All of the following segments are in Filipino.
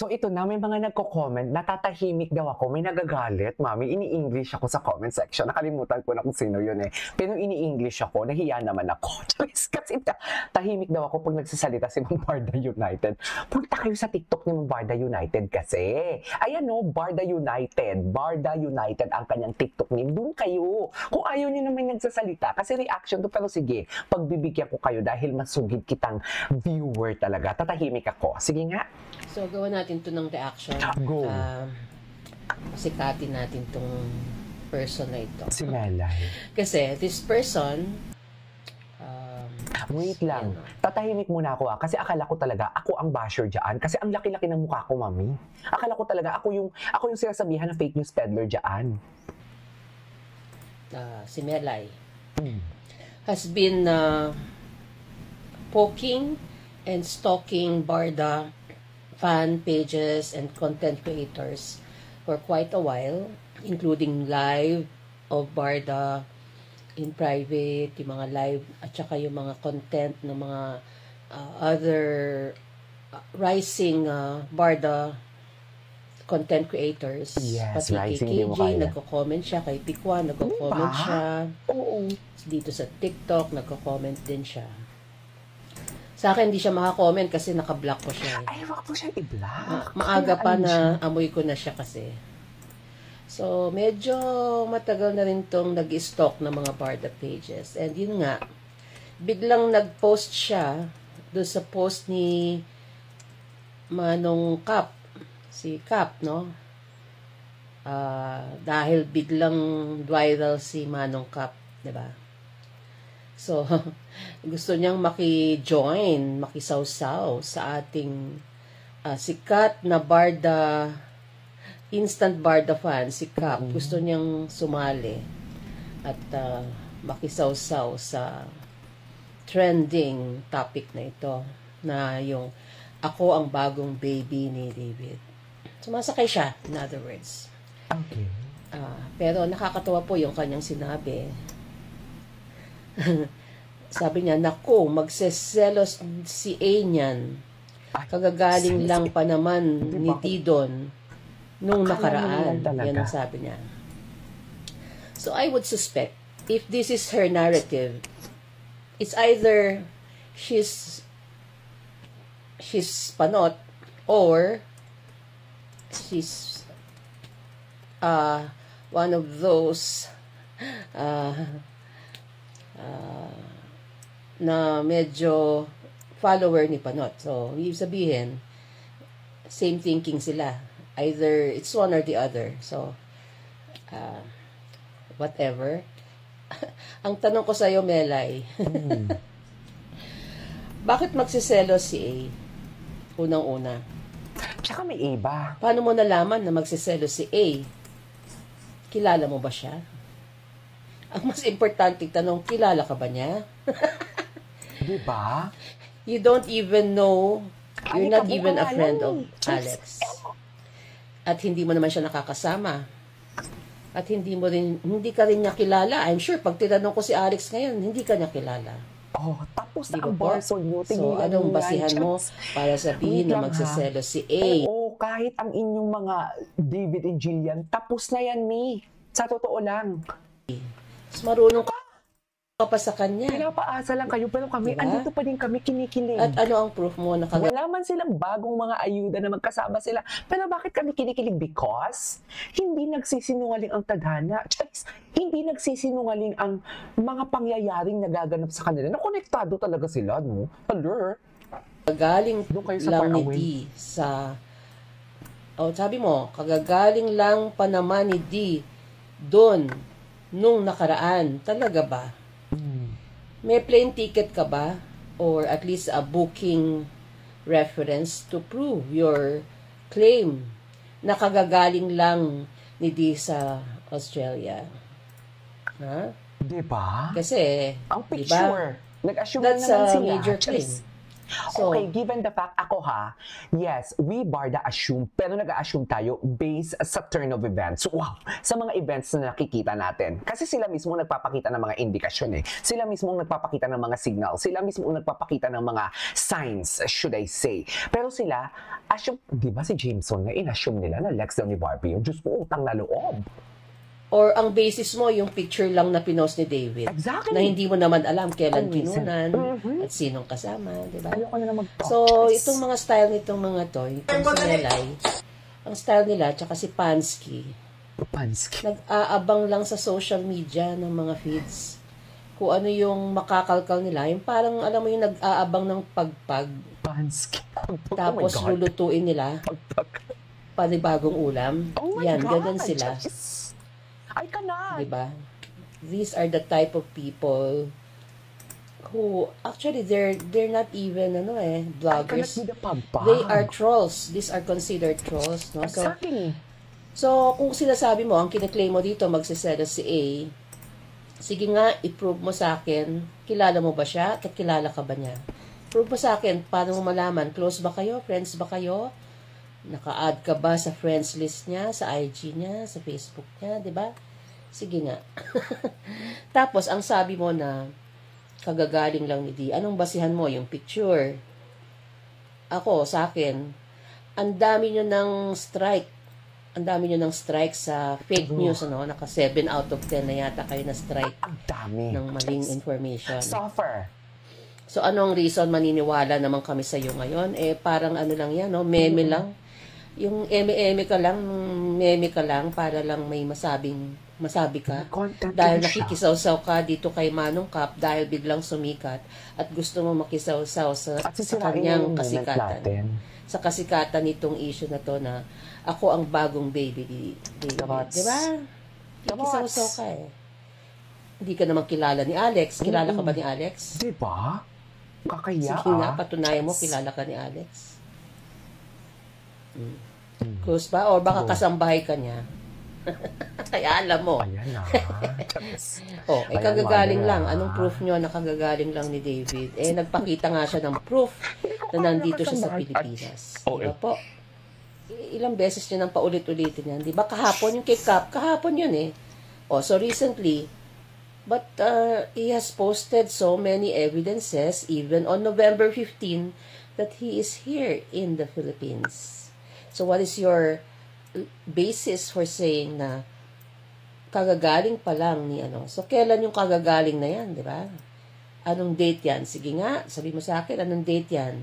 So ito na, may mga nagko-comment, natatahimik daw ako, may nagagalit, mami, ini-English ako sa comment section. Nakalimutan ko na kung sino yun eh. Pero ini-English ako, nahiya naman ako. Kasi tahimik daw ako pag nagsasalita si Ma'am Barda United. Punta kayo sa TikTok ni Ma'am Barda United kasi. Ayan o, Barda United. Barda United ang kanyang TikTok name. Doon kayo. Kung ayaw nyo naman nagsasalita, kasi reaction to, pero sige, pagbibigyan ko kayo dahil masugid kitang viewer talaga. Tatahimik ako. Sige nga. So, gawa natin to ng reaction. Go. Sikatin natin tong person na ito. Si Melay. Kasi, this person... Wait lang. Tatahimik muna ako kasi akala ko talaga ako ang basher dyan. Kasi ang laki-laki ng mukha ko, mami. Akala ko talaga ako yung sinasabihan ng fake news peddler dyan. Si Melay has been poking and stalking Barda fan pages and content creators for quite a while, including live of Barda in private, yung mga live at saka yung mga content ng mga other rising Barda content creators. Yes, pati rising, kay KJ, nagko-comment siya, kay Pikwa, nagko-comment siya. Oo. Dito sa TikTok, nagko-comment din siya. Sa akin, hindi siya makakomment kasi naka-block ko siya. Ay, wag mo siyang i-block. Maaga pa na amoy ko na siya kasi. So, medyo matagal na rin tong nag-stalk ng mga Barda pages. And yun nga, biglang nag-post siya doon sa post ni Manong Cap. Si Cap, no? Dahil biglang viral si Manong Cap, diba? So, gusto niyang maki-join, makisawsaw sa ating sikat na Barda, instant Barda fan, si Cap. Gusto niyang sumali at makisawsaw sa trending topic na ito, na yung ako ang bagong baby ni David. Sumasakay siya, in other words. Okay. Pero nakakatawa po yung kanyang sinabi. Sabi niya, naku, magseselos si A niyan. Kagagaling lang pa naman ni Didon nung nakaraan. Yan ang sabi niya. So I would suspect, if this is her narrative, it's either she's panot or she's one of those na medyo follower ni Panot. So, ibig sabihin, same thinking sila. Either it's one or the other. So, whatever. Ang tanong ko sa'yo, Melay, bakit magsiselos si A? Unang-una. Tsaka may iba. Paano mo nalaman na magsiselos si A? Kilala mo ba siya? Ang mas importante tanong, kilala ka ba niya? Diba? You don't even know, you're not even a friend of Alex. At hindi mo naman siya nakakasama. At hindi ka rin niya kilala. I'm sure, pag tinanong ko si Alex ngayon, hindi ka niya kilala. Oh, tapos na ang verso nyo. So, anong basihan mo para sabihin na magsaselos si A? Oo, kahit ang inyong mga David and Jillian, tapos na yan, Mi. Sa totoo lang. Mas marunong ka pa sa kanya. Pinapaasa lang kayo, pero kami, andito pa din kami, kinikilig. At ano ang proof mo na wala man silang bagong mga ayuda na magkasama sila. Pero bakit kami kinikilig? Because hindi nagsisinungaling ang tadhana. Hindi nagsisinungaling ang mga pangyayaring nagaganap sa kanila. Nakonektado talaga sila, no? Hello? Kagagaling lang ni D sa... sabi mo, kagagaling lang pa naman ni D doon nung nakaraan. Talaga ba? May plane ticket ka ba? Or at least a booking reference to prove your claim na kagagaling lang ni D sa Australia? Ha? Diba? Kasi, ang picture, diba? nag-assume That's naman a sila. major claim. So, Okay, given the fact, ako yes, we Barda assume, pero nag-assume tayo based sa turn of events. Wow, sa mga events na nakikita natin. Kasi sila mismo nagpapakita ng mga indikasyon eh. Sila mismo nagpapakita ng mga signal. Sila mismo nagpapakita ng mga signs, should I say. Pero sila, assume, di ba si Jameson na in-assume nila na Lex daw ni Barbie, yung Diyos ko, utang na loob. or ang basis mo, yung picture lang na pinost ni David. Exactly. Na hindi mo naman alam kailan Ang recent. kinunan, at sinong kasama, di ba? Ayoko na mag-talk. So, itong mga style nitong mga to, itong si Nelay, ang style nila, tsaka si Pansky, Pansky. nag-aabang lang sa social media ng mga feeds. Kung ano yung makakalkal nila, yung parang, alam mo yung nag-aabang ng pagpag, Pansky. tapos oh my God. lulutuin nila, panibagong ulam. Oh my Yan, God. ganun sila. Diyos. I cannot. Diba? These are the type of people who actually they're not even I cannot bloggers. be the pagpag. They are trolls. These are considered trolls, no? Exactly. So kung sinasabi mo, ang kine-claim mo dito magsiselos si A, sige nga, i-prove mo sa akin, kilala mo ba siya? Kakilala ka ba niya? Prove mo sa akin, paano mo malaman? Close ba kayo? Friends ba kayo? Naka-add ka ba sa friends list niya, sa IG niya, sa Facebook niya, di ba? Sige nga. Tapos, ang sabi mo na kagagaling lang ni D, anong basihan mo? Yung picture. Ako, sa akin, ang dami nyo ng strike. Ang dami nyo ng strike sa fake news, ano? Naka 7 out of 10 na yata kayo na strike Ang dami. ng maling information. Suffer. So, anong reason maniniwala naman kami sa iyo ngayon? Parang ano lang yan, no? Meme lang. Yung meme ka lang para lang may masabi ka. Content Dahil lang siya. nakikisaw-saw ka dito kay Manong Cap dahil biglang sumikat at gusto mo makisaw-saw At sa sisirain kanyang yung moment kasikatan. natin. Sa kasikatan nitong issue na to na ako ang bagong baby ni David. Gabats. Diba? Kikisaw-saw ka eh. Hindi ka naman kilala ni Alex. Kilala ka ba ni Alex? Diba? Kakaya. Sige nga, patunayan mo, kilala ka ni Alex. Close ba? O baka kasambahay ka niya. Kaya alam mo. Ayan na. O, Ayan, kagagaling Maya. lang. Anong proof nyo na kagagaling lang ni David? Nagpakita nga siya ng proof na nandito siya sa Pilipinas. Oh, Diba po? Ilang beses niya nang paulit-ulitin yan. Diba kahapon yung kay Cap? Kahapon yun eh. O, so recently, but he has posted so many evidences, even on November 15, that he is here in the Philippines. So what is your basis for saying na kagagaling pa lang ni ano? So kailan yung kagagaling na yan, di ba? Anong date yan? Sige nga, sabi mo sa akin, anong date yan?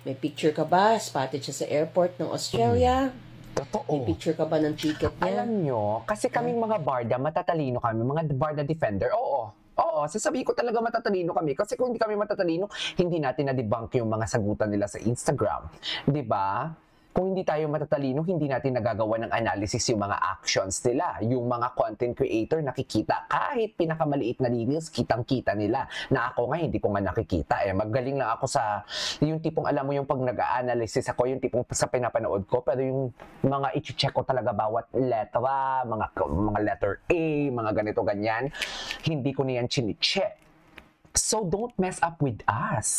May picture ka ba? Spotted siya sa airport ng Australia? May Totoo. picture ka ba ng ticket niya? Alam nyo, kasi kaming mga Barda, matatalino kami, mga Barda Defender, oo. Oo, sasabihin ko talaga matatalino kami. Kasi kung hindi kami matatalino, hindi natin na-debunk yung mga sagutan nila sa Instagram. 'Di ba? Kung hindi tayo matatalino, hindi natin nagagawa ng analysis yung mga actions nila. Yung mga content creator nakikita, kahit pinakamaliit na reels, kitang-kita nila. Na ako nga, hindi ko nga nakikita. Magaling lang ako sa, yung tipong alam mo yung pag nag-analysis ako, yung tipong sa pinapanood ko, pero yung mga i-check ko talaga bawat letra, mga letter A, mga ganito, ganyan, hindi ko na yan chine-check. So, don't mess up with us.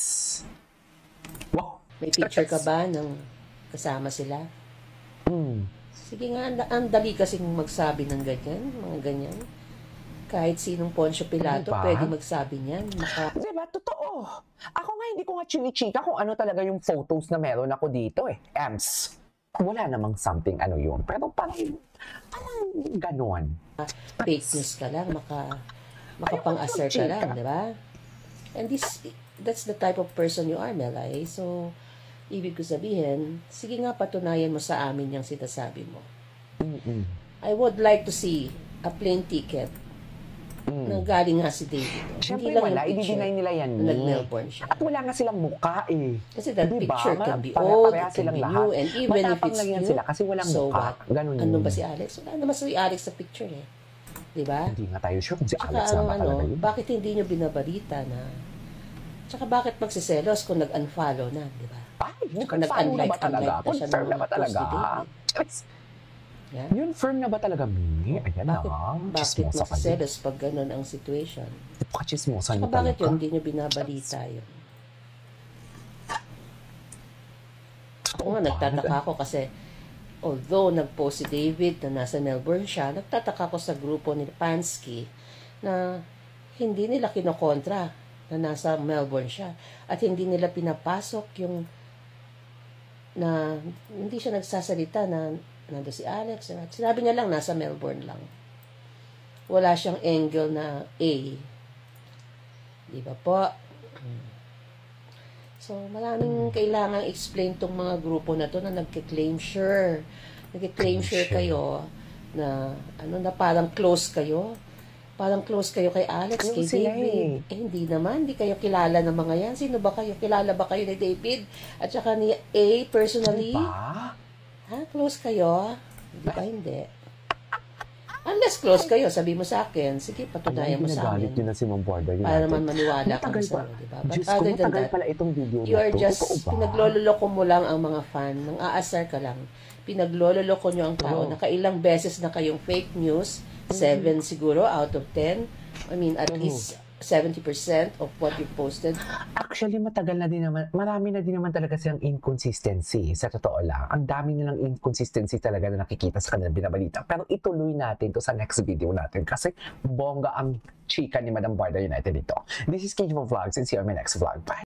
Wow. May picture ka ba ng kasama sila? Mm. Sige nga, ang dali kasing magsabi ng ganyan, mga ganyan. Kahit sinong Poncio Pilato, Diba? pwede magsabi niyan. Diba? Totoo. Ako nga, hindi ko nga chinichika kung ano talaga yung photos na meron ako dito eh. Ems. Wala namang something ano yun. Pero parang ganon. Fake news ka lang, makapang-assert ka lang, di ba? And that's the type of person you are, Melay. So, ibig ko sabihin, sige nga patunayan mo sa amin yung sinasabi mo. I would like to see a plane ticket na galing nga si David. Siyempre Hindi lang wala, yung picture i-deny nila yan. na nag-Melbourne siya. At wala nga silang mukha eh. Kasi that Diba? picture can be Pare- old, pareha it can silang be lahat. new, and even if Matapang it's lang yan new, sila kasi walang so mukha. what? Ganun Ano yun. ba si Alex? Wala naman si Alex sa picture eh. Diba? Hindi nga tayo sure kung si Tsaka Alex na ang ba talaga yun. bakit hindi nyo binabalita na tsaka bakit magsiselos kung nag-unfollow na, di ba? Ay, Tsaka nag-unfollow na ba nag-unlike talaga? na siya Confirm ng na ba post talaga? ni David. Yeah? Yun, firm na ba talaga, Mimi? Ayan Bakit, na. bakit Chismosa ka din. magsiselos pag ganun ang situation? Napaka-chismosa Tsaka niyo bakit talaga. yun, hindi nyo binabalita yun? nga, nagtataka ako kasi although nag-post si David na nasa Melbourne siya, nagtataka ako sa grupo ni Pansky na hindi nila kinokontra na nasa Melbourne siya. At hindi nila pinapasok yung na hindi siya nagsasalita na nando si Alex. Sinabi niya lang nasa Melbourne lang. Wala siyang angle na A. Di ba po? So, maraming kailangang explain tong mga grupo na to na nagke-claim sure. Nagke-claim sure kayo na ano na parang close kayo. Parang close kayo kay Alex, kay David. Hindi naman, hindi kayo kilala ng mga yan. Sino ba kayo? Kilala ba kayo ni David? At saka ni A personally? Diba? Ha? Close kayo? Di ba hindi? Unless close kayo, sabi mo sa akin, sige, patunayan mo sa akin. Yun na si Ma'am Border United. Para naman maniwala kami sa'yo, di ba? But Diyos ko, other than matagal that, pala itong video you are na to. just, Totoo ba? pinaglololoko mo lang ang mga fan, nang aasar ka lang. Pinaglololoko nyo ang tao. Nakailang beses na kayong fake news, 7 siguro out of 10. I mean, at least 70% of what you posted. Actually, matagal na din naman, marami na din naman talaga silang inconsistency, sa totoo lang. Ang dami nilang inconsistency talaga na nakikita sa kanilang binabalita. Pero ituloy natin to sa next video natin kasi bongga ang chika ni Madam Border United dito. This is KJ Vlogs and see you on my next vlog. Bye!